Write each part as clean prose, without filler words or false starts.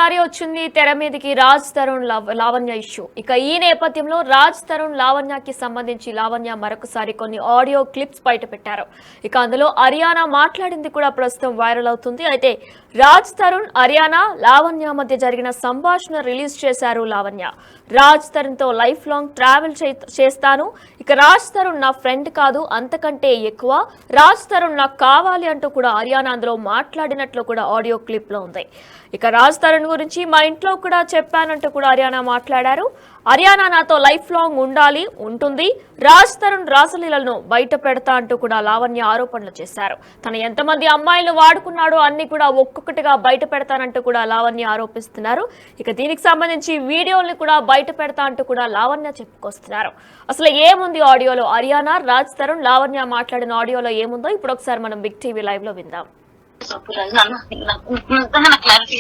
మరొకసారి వచ్చింది తెర మీదకి రాజ్ తరుణ్ లావణ్య ఇష్యూ. ఇక ఈ నేపథ్యంలో రాజ్ తరుణ్ లావణ్యకి సంబంధించి లావణ్య మరొకసారి కొన్ని ఆడియో క్లిప్స్ బయట పెట్టారు. ఇక అందులో అరియానా మాట్లాడింది కూడా ప్రస్తుతం వైరల్ అవుతుంది. అయితే రాజ్ తరుణ్ అరియానా లావణ్య మధ్య జరిగిన సంభాషణ రిలీజ్ చేశారు లావణ్య. రాజ్ తరుణ్ తో లైఫ్ లాంగ్ ట్రావెల్ చేస్తాను, ఇక రాజ్ తరుణ్ నా ఫ్రెండ్ కాదు, అంతకంటే ఎక్కువ రాజ్ తరుణ్ నాకు కావాలి అంటూ కూడా అరియానా అందులో మాట్లాడినట్లు కూడా ఆడియో క్లిప్ లో ఉంది. ఇక రాజ్ తరుణ్ గురించి మా ఇంట్లో కూడా చెప్పానంటూ కూడా అరియానా మాట్లాడారు. అరియానా నాతో లైఫ్ లాంగ్ ఉంటుంది, రాజ్ తరుణ్ రాసలీలను బయట పెడతా అంటూ కూడా లావణ్య ఆరోపణలు చేశారు. తన ఎంతమంది అమ్మాయిలు వాడుకున్నాడో అన్ని కూడా ఒక్కొక్కటిగా బయట పెడతానంటూ కూడా లావణ్య ఆరోపిస్తున్నారు. ఇక దీనికి సంబంధించి వీడియోల్ని కూడా బయట పెడతా అంటూ కూడా లావణ్య చెప్పుకొస్తున్నారు. అసలు ఏముంది ఆడియోలో, అరియానా రాజ్ తరుణ్ లావణ్య మాట్లాడిన ఆడియోలో ఏముందో ఇప్పుడు ఒకసారి మనం బిగ్ టీవీ లైవ్ లో విందాం.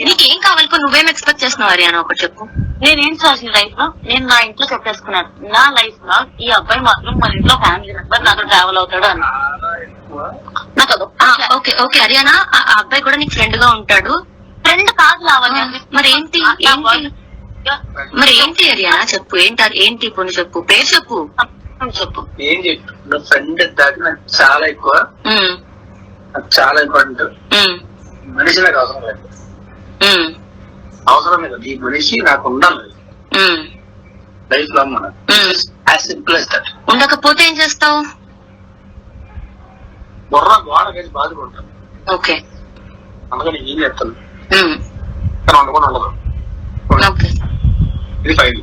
నీకేం కావాలి? నువ్వేం ఎక్స్పెక్ట్ చేస్తున్నావు అరియానా? ఒకటి చెప్పు. నేనేం చేసిన లైఫ్ లో నేను నా ఇంట్లో చెప్పేసుకున్నాను. నా లైఫ్ లో ఈ అబ్బాయి మాత్రం మన ఇంట్లో ఫ్యామిలీ మెంబర్ నాతో ట్రావెల్ అవుతాడు అని నాకు. ఓకే ఓకే అరియానా, ఆ అబ్బాయి కూడా నీకు ఫ్రెండ్ గా ఉంటాడు. ఫ్రెండ్ కాదు లావణ్య. మరి ఏంటి అరియానా చెప్పు. ఏంటి ఇప్పుడు చెప్పు, పేరు చెప్పు. చెప్పు ఏం చెప్పు. ఫ్రెండ్ దాకా నాకు చాలా ఎక్కువ, చాలా ఇంపార్టెంట్. మనిషి నాకు అవసరం లేదు, అవసరం లేదు. ఈ మనిషి నాకు ఉండాలి లైఫ్ లాంగ్. మనం యాజ్ సింపుల్ యాజ్ దట్. ఉండకపోతే ఏం చేస్తావు? బుర్ర గోడ వేసి బాదుకుంటాను. ఓకే, అందుకని ఏం చేస్తాను కానీ ఉండకుండా ఉండదు. ఇది ఫైవ్.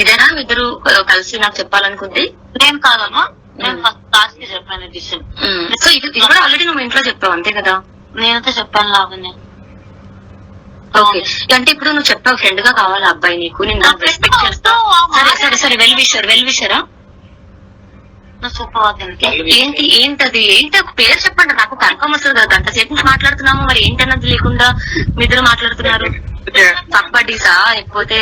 ఇదేనా ఇద్దరు కలిసి నాకు చెప్పాలనుకుంది? నేను కాదమ్మా, నేను ఫస్ట్ క్లాస్ కి చెప్పాను విషయం. సో ఇది కూడా ఆల్రెడీ నువ్వు ఇంట్లో చెప్పావు అంతే కదా? నేనైతే చెప్పాను లావణ్య. ఓకే, అంటే ఇప్పుడు నువ్వు చెప్పావు ఫ్రెండ్ గా కావాలి అబ్బాయి నీకు, నేను రెస్పెక్ట్ చేస్తా. సరే సరే వెల్ విషరా ఏంటది? ఏంటి ఒక పేరు చెప్పండి నాకు, కన్ఫర్మ్ వస్తుంది కదా. గంట సేపు నుంచి మాట్లాడుతున్నాము, మరి ఏంటన్నది లేకుండా మీ ఇద్దరు మాట్లాడుతున్నారు. పబ్బడీసా, లేకపోతే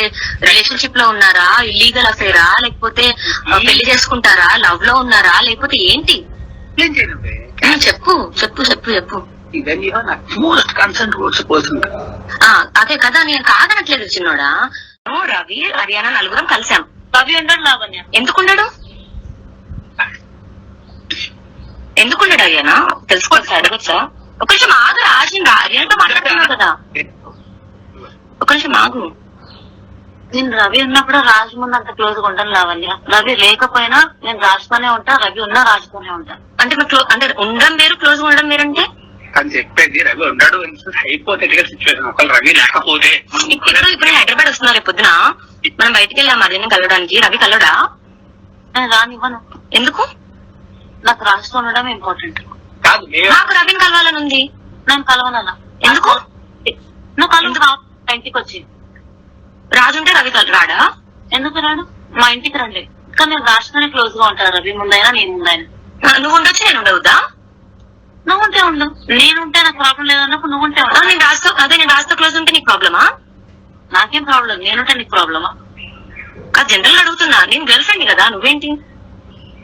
రిలేషన్షిప్ లో ఉన్నారా, ఇల్లీగల్ అఫేరా, లేకపోతే పెళ్లి చేసుకుంటారా, లవ్ లో ఉన్నారా, లేకపోతే ఏంటి? చెప్పు చెప్పు చెప్పు చెప్పు. అదే కదా, నేను కాదనట్లేదు చిన్నోడా. రవి హరియానా నలుగురం కలిసాం. రవి ఉండడు లావణ్య. ఎందుకున్నాడు హరియానా? తెలుసుకోవచ్చా, అడగచ్చా? ఒక నిమిషం ఆగు రాజు, హరియానాతో మాట్లాడుతున్నావు కదా, ఒక నిమిషం ఆగు. నేను రవి ఉన్నప్పుడు రాజు ముందు అంత క్లోజ్ గా ఉంటాను లావణ్య. రవి లేకపోయినా నేను రాజుతోనే ఉంటా, రవి ఉన్నా రాజుతోనే ఉంటా. అంటే అంటే ఉండడం వేరు, క్లోజ్ గా ఉండడం వేరంటే? అని చెప్పేది రవి ఉన్నాడు హైపోథెటికల్ సిచ్యువేషన్. ఒకవేళ రవి లేకపోతే ఇప్పుడు హైదరాబాద్ వస్తున్నారు రేపు పొద్దున, మనం బయటికి వెళ్ళాం అర్జున్ కలవడానికి. రవి కలవడా? నేను రానివ్వను. ఎందుకు? నాకు రాజుతో ఉండడం ఇంపార్టెంట్. కాదు, నాకు రవిని కలవాలని ఉంది. నేను కలవనన్నా. ఎందుకు? నువ్వు కలవ ఇంటికి వచ్చి. రాజు ఉంటే రవి రాడా? ఎందుకు రాడు? మా ఇంటికి రండి. కానీ నేను రాజుతోనే క్లోజ్ గా ఉంటాను, రవి ముందైనా నేను ముందైనా. నువ్వు ఉండొచ్చు, నేను ఉండవుదా? నువ్వు ఉంటే ఉండు, నేనుంటే నాకు ప్రాబ్లం లేదన్నప్పుడు నువ్వు ఉంటే నేను రాజుతో క్లోజ్ ఉంటే నీకు ప్రాబ్లమా? నాకేం ప్రాబ్లం, నేనుంటే నీకు ప్రాబ్లమా? అది జనరల్ అడుగుతున్నా. నేను గర్ల్ ఫ్రెండ్ కదా, నువ్వేంటి?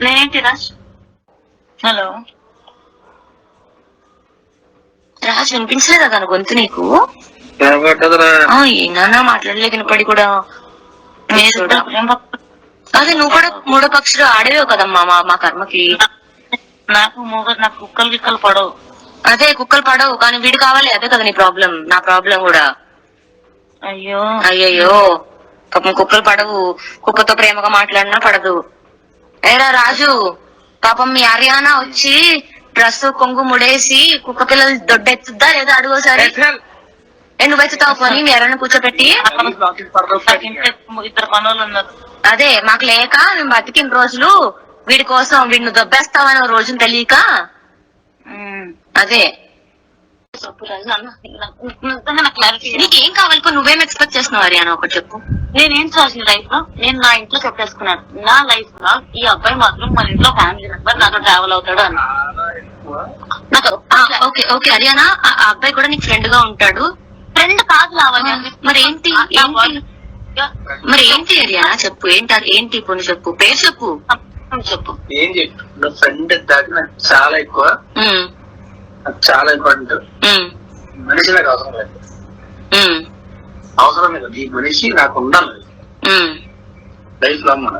నేనేంటి రాజ్? హలో రాజు, వినిపించలేదా తన గొంతు నీకు? ఏనా మాట్లాడలేదు వినపడి కూడా. అదే నువ్వు కూడా మూడో పక్షులు ఆడేవో కదమ్మా మా కర్మకి. నాకు కుక్కలు గిక్కలు పడవు. అదే కుక్కలు పడవు, కానీ వీడు కావాలి. అదే కదా నీ ప్రాబ్లం, నా ప్రాబ్లం కూడా. అయ్యయ్యో పాపం కుక్కలు పడవు, కుక్కతో ప్రేమగా మాట్లాడినా పడదు. ఏరా రాజు, పాపం మీ హరియానా వచ్చి డ్రెస్ కొంగు ముడేసి కుక్క పిల్లలు దొడ్డెత్తుద్దా లేదా అడుగోసారి. నువ్వు ఎత్తుతావు పోనీ మీ ఎర్రని కూర్చోపెట్టి. ఇద్దరు పనులు ఉన్నారు. అదే మాకు లేక మేము బతికిన రోజులు వీడి కోసం, వీడిని దొబ్బేస్తావని రోజులు తెలియక. అదే నీకేం కావాలి? నువ్వేం ఎక్స్పెక్ట్ చేస్తున్నావు హరియానా? ఒకటి చెప్పు. నేనేం చేసిన లైఫ్ లో నేను నా ఇంట్లో చెప్పేసుకున్నాను. నా లైఫ్ లో ఈ అబ్బాయి మాత్రం మన ఇంట్లో ఫ్యామిలీ మెంబర్ నాతో ట్రావెల్ అవుతాడు అని నాకు. ఓకే ఓకే హరియానా, ఆ అబ్బాయి కూడా నీకు ఫ్రెండ్ గా ఉంటాడు. ఫ్రెండ్ కాదు లావణ్య. మరి ఏంటి హరియానా చెప్పు. ఏంటి ఇప్పుడు చెప్పు, పేరు చెప్పు. చెప్పు ఏం చెప్పు. ఫ్రెండ్ దాకా నాకు చాలా ఎక్కువ, చాలా ఇంపార్టెంట్. మనిషి నాకు అవసరం లేదు, అవసరం లేదు, ఈ మనిషి నాకు ఉండాలి లైఫ్ లో మన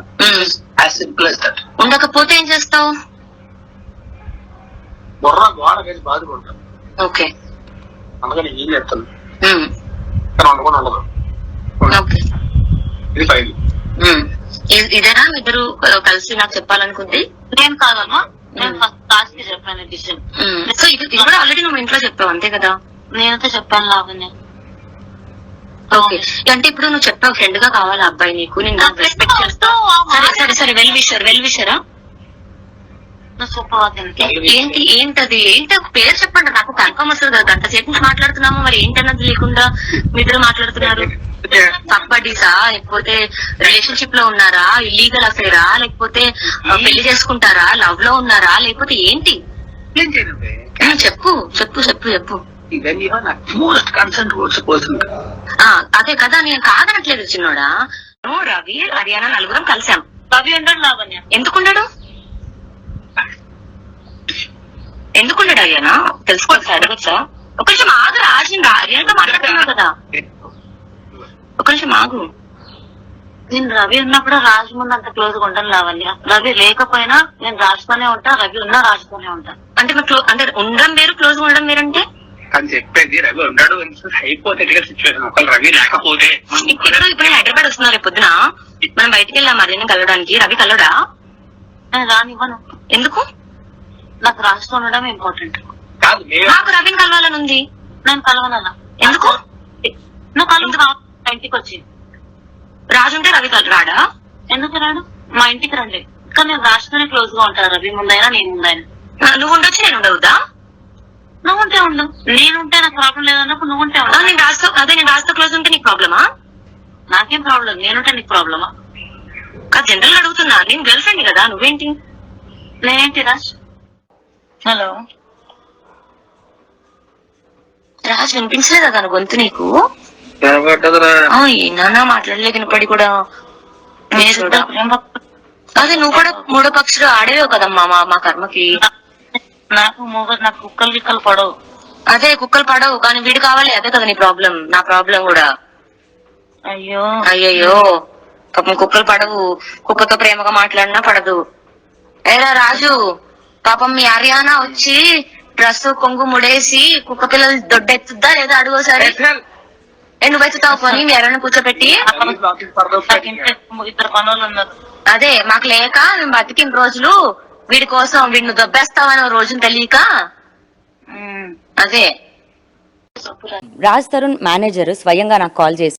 యాజ్ సింపుల్ as that. ఉండకపోతే ఏం చేస్తావు? బుర్ర గోడ కలిసి బాధపడతాను. ఓకే అందుకని ఏం చెప్తాను కానీ ఉండకుండా ఉండదు. ఓకే ఇది ఫైన్. ఇదేనా ఇద్దరు కలిసి నాకు చెప్పాలనుకుంది? నేను కాదమ్మా, నేను ఫస్ట్ లాస్ట్ కి చెప్పాను డిసిషన్. సో ఇది కూడా ఆల్రెడీ నువ్వు ఇంట్లో చెప్పావు అంతే కదా? నేనైతే చెప్పాను లావణ్య. ఓకే అంటే ఇప్పుడు నువ్వు చెప్పావు ఫ్రెండ్ గా కావాలి అబ్బాయి నీకు, నేను రెస్పెక్ట్ చేస్తా. సరే సరే వెల్ విషరా ఏంటది ఏంటి ఒక పేరు చెప్పండి నాకు కన్ఫర్మ్ వస్తుంది కదా. గంట సేపు నుంచి మాట్లాడుతున్నాము, మరి ఏంటన్నది లేకుండా మీ ఇద్దరు మాట్లాడుతున్నారు. పబ్బడీసా లేకపోతే రిలేషన్షిప్ లో ఉన్నారా, ఇల్లీగల్ అఫేరా, లేకపోతే పెళ్లి చేసుకుంటారా, లవ్ లో ఉన్నారా, లేకపోతే ఏంటి? చెప్పు చెప్పు చెప్పు చెప్పు. ఇవన్నీ నాకు మోస్ట్ కన్సర్న్ పర్సన్. అదే కదా, నేను కాదనట్లేదు చిన్నోడా. రవి హర్యానా నలుగురం కలిసాం. రవి ఉండడు లావణ్య. ఎందుకున్నాడు హర్యానా? తెలుసుకోవచ్చా, అడగచ్చా? ఒక నిమిషం ఆగు రాజు, హర్యానాతో మాట్లాడుతున్నావు కదా, ఒక నిమిషం ఆగు. నేను రవి ఉన్నప్పుడు రాజు ముందు అంత క్లోజ్ గా ఉంటాను లావణ్య. రవి లేకపోయినా నేను రాజుతోనే ఉంటా, రవి ఉన్నా రాజుతోనే ఉంటా. అంటే అంటే ఉండడం వేరు, క్లోజ్ గా ఉండడం వేరంటే? అని చెప్పేది రవి ఉన్నాడు హైపోథెటికల్ సిచ్యువేషన్. ఒకవేళ రవి లేకపోతే ఇప్పుడు హైదరాబాద్ వస్తున్నారు రేపు పొద్దున, మనం బయటికి వెళ్ళాం హర్యానా కలవడానికి. రవి కలవడా? నేను రానివ్వను. ఎందుకు? నాకు రాజుతో ఉండడం ఇంపార్టెంట్. కాదు, నాకు రవిని కలవాలని ఉంది. నేను కలవనన్నా. ఎందుకు? నువ్వు కలవ ఇంటికి వచ్చి రాజు ఉంటే రవి రాడా? ఎందుకు రాడు? మా ఇంటికి రండి. కానీ నేను రాజుతోనే క్లోజ్ గా ఉంటాను, రవి ముందైనా నేను ముందైనా. నువ్వు ఉండొచ్చు, నేను ఉండవుదా? నువ్వు ఉంటే ఉండు, నేనుంటే నాకు ప్రాబ్లం లేదన్నప్పుడు నువ్వు ఉంటే ఉండు. నేను రాజుతో క్లోజ్ ఉంటే నీకు ప్రాబ్లమా? నాకేం ప్రాబ్లం, నేనుంటే నీకు ప్రాబ్లమా? జనరల్ అడుగుతున్నా, నేను గర్ల్ ఫ్రెండ్ కదా, నువ్వేంటి? నేనేంటి రాజ్? హలో రాజు వినిపించలేదా తన గొంతు నీకు? ఏనా మాట్లాడలే వినపడి కూడా. అదే నువ్వు కూడా మూడో పక్షులు ఆడేవే కదమ్మా మా కర్మకి. నాకు కుక్కలు గిక్కలు పడవు. అదే కుక్కలు పడవు కానీ వీడు కావాలి, అదే కదా నీ ప్రాబ్లం, నా ప్రాబ్లం కూడా. అయ్యో అయ్యయ్యో పాపం కుక్కలు పడవు, కుక్కతో ప్రేమగా మాట్లాడినా పడదు. ఏరా రాజు, పాపం మీ హర్యానా వచ్చి డ్రెస్ కొంగు ముడేసి కుక్క పిల్లలు దొడ్డెత్తుద్దా లేదా అడుగోసారి. నువ్వెత్తుతావు పోనీ మీ హర్యానా కూర్చోబెట్టి. ఇద్దరు పనులు ఉన్నారు. అదే మాకు లేక మేము బతికిన రోజులు వీడి కోసం, వీడిని దొబ్బేస్తావని రోజును తెలియక. అదే రాజ్ తరుణ్ మేనేజర్ స్వయంగా నాకు కాల్ చేసి